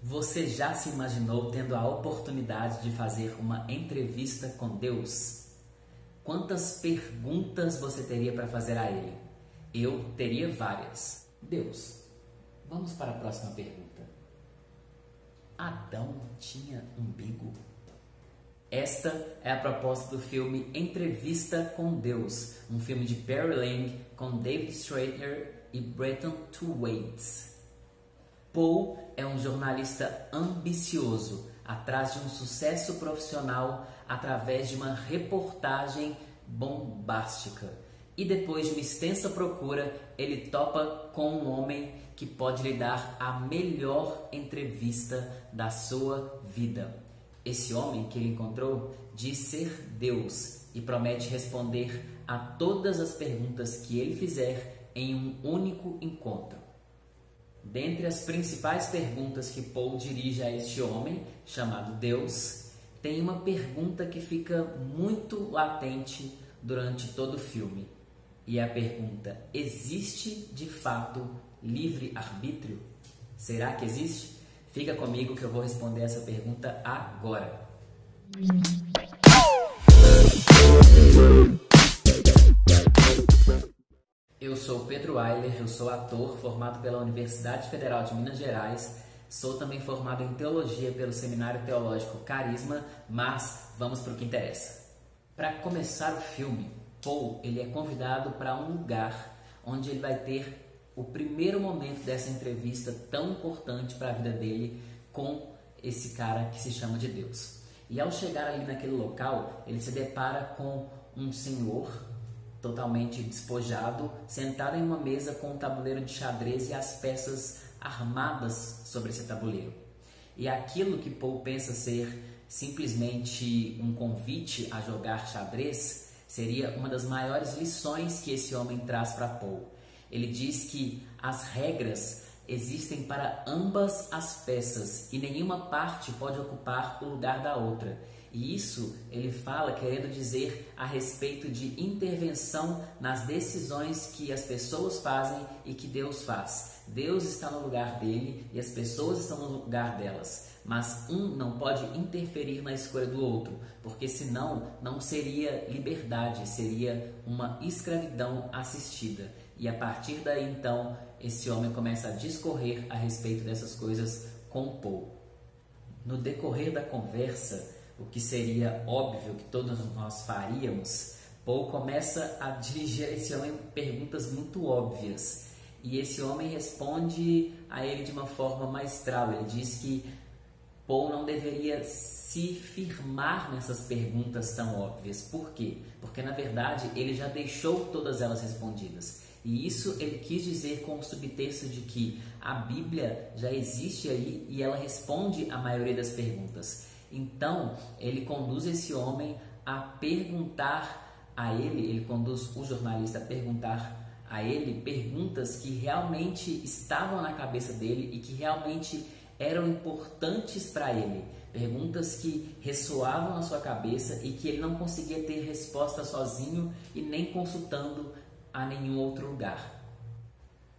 Você já se imaginou tendo a oportunidade de fazer uma entrevista com Deus? Quantas perguntas você teria para fazer a Ele? Eu teria várias. Deus, vamos para a próxima pergunta. Adão tinha umbigo? Esta é a proposta do filme Entrevista com Deus, um filme de Barry Lang com David Strathair e Brenton Thwaites. Paul é um jornalista ambicioso, atrás de um sucesso profissional através de uma reportagem bombástica. E depois de uma extensa procura, ele topa com um homem que pode lhe dar a melhor entrevista da sua vida. Esse homem que ele encontrou diz ser Deus e promete responder a todas as perguntas que ele fizer em um único encontro. Dentre as principais perguntas que Paul dirige a este homem, chamado Deus, tem uma pergunta que fica muito latente durante todo o filme. E é a pergunta: existe de fato livre-arbítrio? Será que existe? Fica comigo que eu vou responder essa pergunta agora. Eu sou Pedro Weiler, eu sou ator formado pela Universidade Federal de Minas Gerais, sou também formado em Teologia pelo Seminário Teológico Carisma, mas vamos para o que interessa. Para começar o filme, Paul ele é convidado para um lugar onde ele vai ter o primeiro momento dessa entrevista tão importante para a vida dele com esse cara que se chama de Deus. E ao chegar ali naquele local, ele se depara com um senhor totalmente despojado, sentado em uma mesa com um tabuleiro de xadrez e as peças armadas sobre esse tabuleiro. E aquilo que Paul pensa ser simplesmente um convite a jogar xadrez seria uma das maiores lições que esse homem traz para Paul. Ele diz que as regras existem para ambas as peças e nenhuma parte pode ocupar o lugar da outra. E isso ele fala querendo dizer a respeito de intervenção nas decisões que as pessoas fazem e que Deus faz. Deus está no lugar dele e as pessoas estão no lugar delas. Mas um não pode interferir na escolha do outro, porque senão não seria liberdade, seria uma escravidão assistida. E a partir daí então, esse homem começa a discorrer a respeito dessas coisas com Paul. No decorrer da conversa, o que seria óbvio que todos nós faríamos, Paul começa a dirigir a esse homem perguntas muito óbvias. E esse homem responde a ele de uma forma maestral. Ele diz que Paul não deveria se firmar nessas perguntas tão óbvias. Por quê? Porque, na verdade, ele já deixou todas elas respondidas. E isso ele quis dizer com o subtexto de que a Bíblia já existe aí e ela responde a maioria das perguntas. Então, ele conduz esse homem a perguntar a ele conduz o jornalista a perguntar a ele perguntas que realmente estavam na cabeça dele e que realmente eram importantes para ele. Perguntas que ressoavam na sua cabeça e que ele não conseguia ter resposta sozinho e nem consultando a nenhum outro lugar.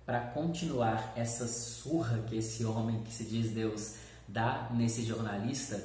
Para continuar essa surra que esse homem que se diz Deus dá nesse jornalista,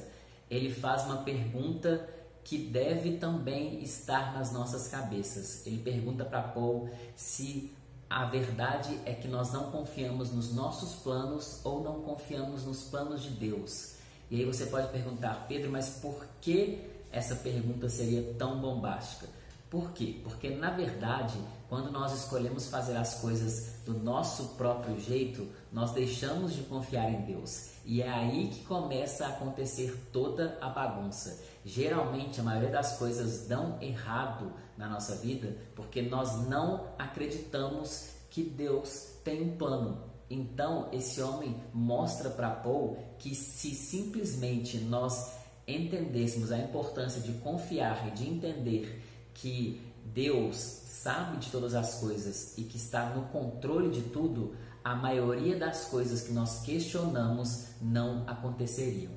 ele faz uma pergunta que deve também estar nas nossas cabeças. Ele pergunta para Paul se a verdade é que nós não confiamos nos nossos planos ou não confiamos nos planos de Deus. E aí você pode perguntar: Pedro, mas por que essa pergunta seria tão bombástica? Por quê? Porque, na verdade, quando nós escolhemos fazer as coisas do nosso próprio jeito, nós deixamos de confiar em Deus. E é aí que começa a acontecer toda a bagunça. Geralmente, a maioria das coisas dão errado na nossa vida porque nós não acreditamos que Deus tem um plano. Então, esse homem mostra para Paul que se simplesmente nós entendêssemos a importância de confiar e de entender que Deus sabe de todas as coisas e que está no controle de tudo, a maioria das coisas que nós questionamos não aconteceriam.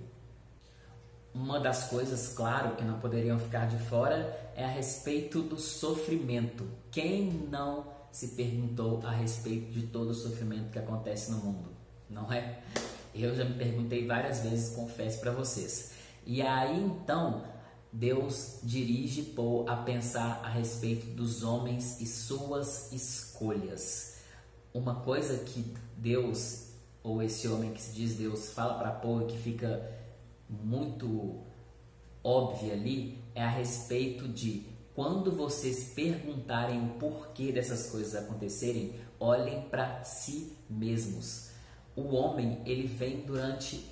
Uma das coisas, claro, que não poderiam ficar de fora é a respeito do sofrimento. Quem não se perguntou a respeito de todo o sofrimento que acontece no mundo, não é? Eu já me perguntei várias vezes, confesso para vocês. E aí então Deus dirige Paul a pensar a respeito dos homens e suas escolhas. Uma coisa que Deus, ou esse homem que se diz Deus, fala para Paul e que fica muito óbvia ali, é a respeito de quando vocês perguntarem o porquê dessas coisas acontecerem, olhem para si mesmos. O homem, ele vem durante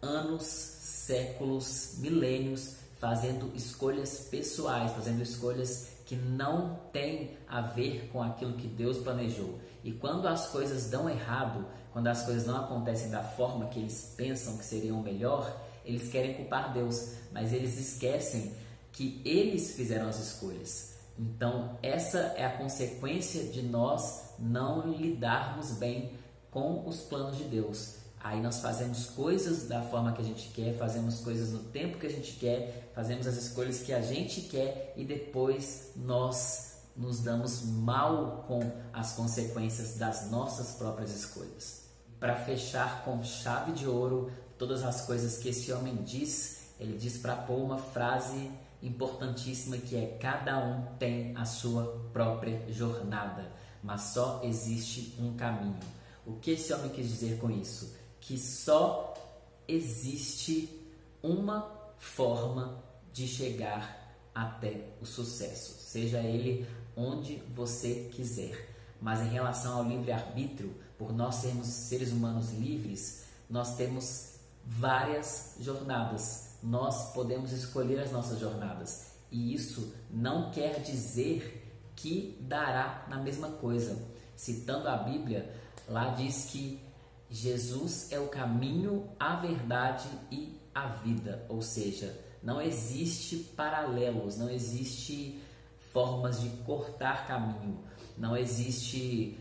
anos, séculos, milênios, fazendo escolhas pessoais, fazendo escolhas que não têm a ver com aquilo que Deus planejou. E quando as coisas dão errado, quando as coisas não acontecem da forma que eles pensam que seriam melhor, eles querem culpar Deus, mas eles esquecem que eles fizeram as escolhas. Então, essa é a consequência de nós não lidarmos bem com os planos de Deus. Aí nós fazemos coisas da forma que a gente quer, fazemos coisas no tempo que a gente quer, fazemos as escolhas que a gente quer e depois nós nos damos mal com as consequências das nossas próprias escolhas. Para fechar com chave de ouro todas as coisas que esse homem diz, ele diz para Paul uma frase importantíssima que é: cada um tem a sua própria jornada, mas só existe um caminho. O que esse homem quis dizer com isso? Que só existe uma forma de chegar até o sucesso, seja ele onde você quiser. Mas em relação ao livre-arbítrio, por nós sermos seres humanos livres, nós temos várias jornadas. Nós podemos escolher as nossas jornadas. E isso não quer dizer que dará na mesma coisa. Citando a Bíblia, lá diz que Jesus é o caminho, a verdade e a vida. Ou seja, não existe paralelos, não existe formas de cortar caminho, não existe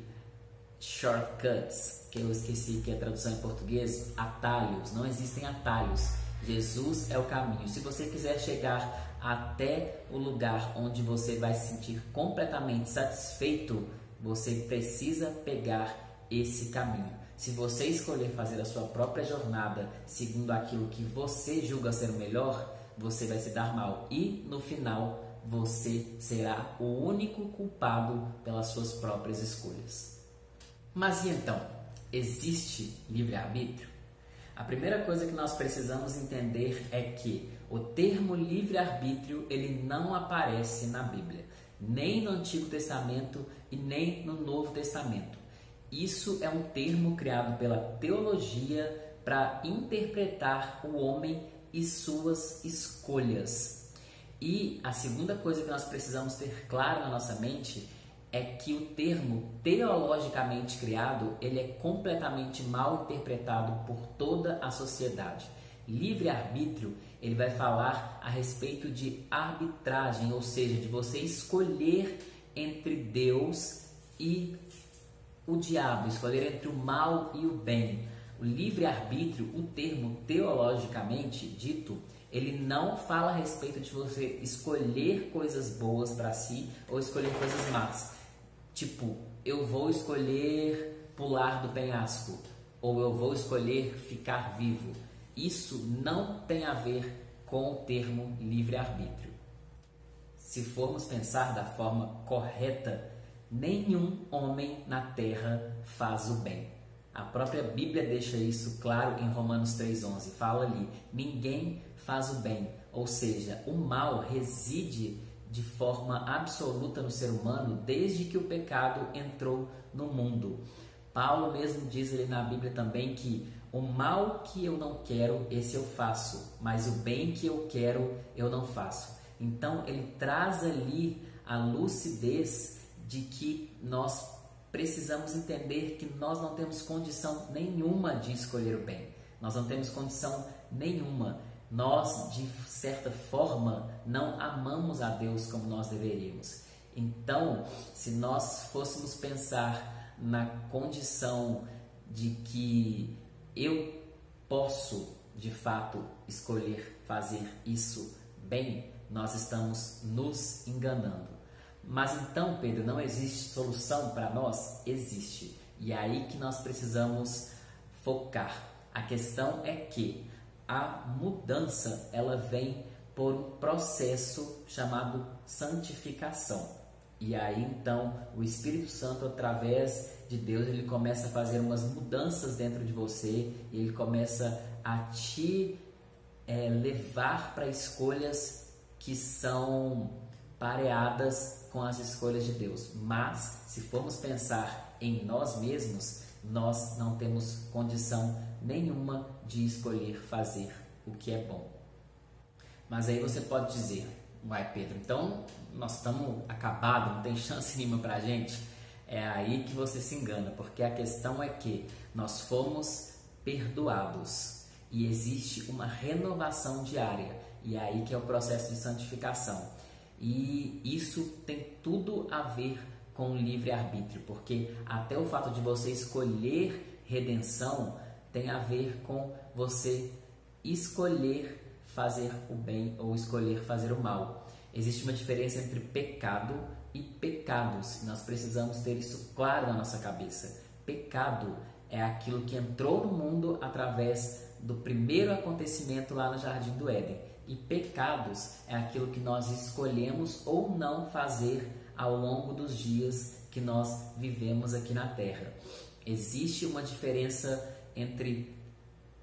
shortcuts, que eu esqueci que é a tradução em português, atalhos, não existem atalhos. Jesus é o caminho. Se você quiser chegar até o lugar onde você vai se sentir completamente satisfeito, você precisa pegar esse caminho. Se você escolher fazer a sua própria jornada segundo aquilo que você julga ser o melhor, você vai se dar mal e no final você será o único culpado pelas suas próprias escolhas. Mas e então, existe livre-arbítrio? A primeira coisa que nós precisamos entender é que o termo livre-arbítrio ele não aparece na Bíblia, nem no Antigo Testamento e nem no Novo Testamento. Isso é um termo criado pela teologia para interpretar o homem e suas escolhas. E a segunda coisa que nós precisamos ter claro na nossa mente é que o termo teologicamente criado ele é completamente mal interpretado por toda a sociedade. Livre-arbítrio ele vai falar a respeito de arbitragem, ou seja, de você escolher entre Deus e o diabo, escolher entre o mal e o bem. O livre-arbítrio, o termo teologicamente dito, ele não fala a respeito de você escolher coisas boas para si ou escolher coisas más. Tipo, eu vou escolher pular do penhasco ou eu vou escolher ficar vivo. Isso não tem a ver com o termo livre-arbítrio. Se formos pensar da forma correta, nenhum homem na terra faz o bem. A própria Bíblia deixa isso claro em Romanos 3,11. Fala ali, ninguém faz o bem. Ou seja, o mal reside de forma absoluta no ser humano desde que o pecado entrou no mundo. Paulo mesmo diz ali na Bíblia também que o mal que eu não quero, esse eu faço, mas o bem que eu quero, eu não faço. Então ele traz ali a lucidez de que nós precisamos entender que nós não temos condição nenhuma de escolher o bem. Nós não temos condição nenhuma. Nós, de certa forma, não amamos a Deus como nós deveríamos. Então, se nós fôssemos pensar na condição de que eu posso, de fato, escolher fazer isso bem, nós estamos nos enganando. Mas então, Pedro, não existe solução para nós? Existe. E é aí que nós precisamos focar. A questão é que a mudança ela vem por um processo chamado santificação. E aí então o Espírito Santo, através de Deus, ele começa a fazer umas mudanças dentro de você e ele começa a te levar para escolhas que são pareadas com as escolhas de Deus. Mas se formos pensar em nós mesmos, nós não temos condição nenhuma de escolher fazer o que é bom. Mas aí você pode dizer: uai, Pedro, então nós estamos acabados, não tem chance nenhuma pra gente? É aí que você se engana, porque a questão é que nós fomos perdoados e existe uma renovação diária, e é aí que é o processo de santificação. E isso tem tudo a ver com o livre-arbítrio, porque até o fato de você escolher redenção tem a ver com você escolher fazer o bem ou escolher fazer o mal. Existe uma diferença entre pecado e pecados. Nós precisamos ter isso claro na nossa cabeça. Pecado é aquilo que entrou no mundo através do primeiro acontecimento lá no Jardim do Éden. E pecados é aquilo que nós escolhemos ou não fazer ao longo dos dias que nós vivemos aqui na Terra. Existe uma diferença entre,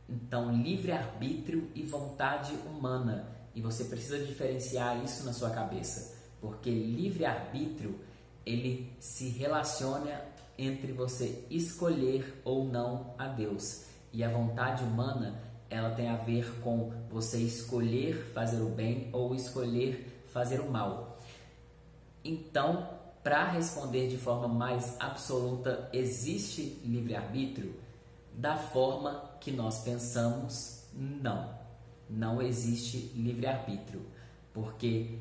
então, livre-arbítrio e vontade humana. E você precisa diferenciar isso na sua cabeça. Porque livre-arbítrio, ele se relaciona entre você escolher ou não a Deus. E a vontade humana, ela tem a ver com você escolher fazer o bem ou escolher fazer o mal. Então, para responder de forma mais absoluta, existe livre-arbítrio? Da forma que nós pensamos, não. Não existe livre-arbítrio, porque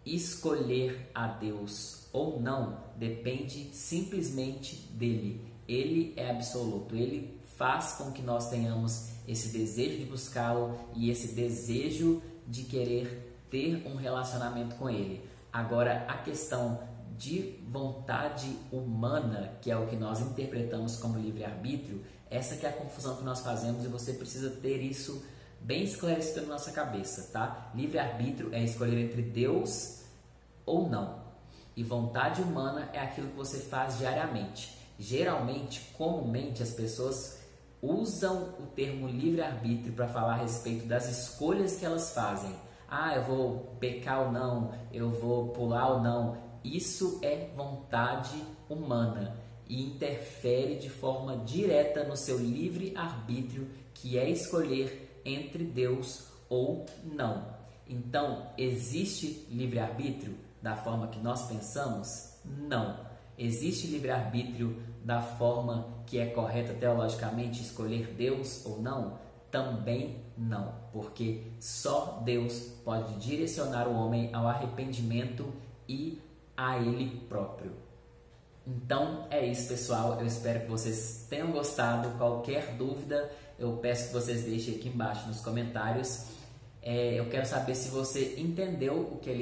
escolher a Deus ou não depende simplesmente dele. Ele é absoluto, ele faz com que nós tenhamos esse desejo de buscá-lo e esse desejo de querer ter um relacionamento com ele. Agora, a questão de vontade humana, que é o que nós interpretamos como livre-arbítrio, essa que é a confusão que nós fazemos e você precisa ter isso bem esclarecido na nossa cabeça, tá? Livre-arbítrio é escolher entre Deus ou não. E vontade humana é aquilo que você faz diariamente. Geralmente, comumente, as pessoas usam o termo livre-arbítrio para falar a respeito das escolhas que elas fazem. Ah, eu vou pecar ou não, eu vou pular ou não. Isso é vontade humana e interfere de forma direta no seu livre-arbítrio, que é escolher entre Deus ou não. Então, existe livre-arbítrio da forma que nós pensamos? Não. Existe livre-arbítrio da forma que é correta teologicamente, escolher Deus ou não? Também não, porque só Deus pode direcionar o homem ao arrependimento e a Ele próprio. Então é isso, pessoal, eu espero que vocês tenham gostado. Qualquer dúvida eu peço que vocês deixem aqui embaixo nos comentários. Eu quero saber se você entendeu o que é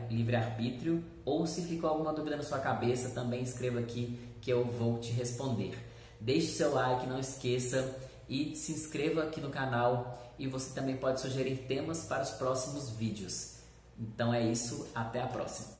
livre-arbítrio ou se ficou alguma dúvida na sua cabeça. Também escreva aqui que eu vou te responder. Deixe seu like, não esqueça, e se inscreva aqui no canal, e você também pode sugerir temas para os próximos vídeos. Então é isso, até a próxima.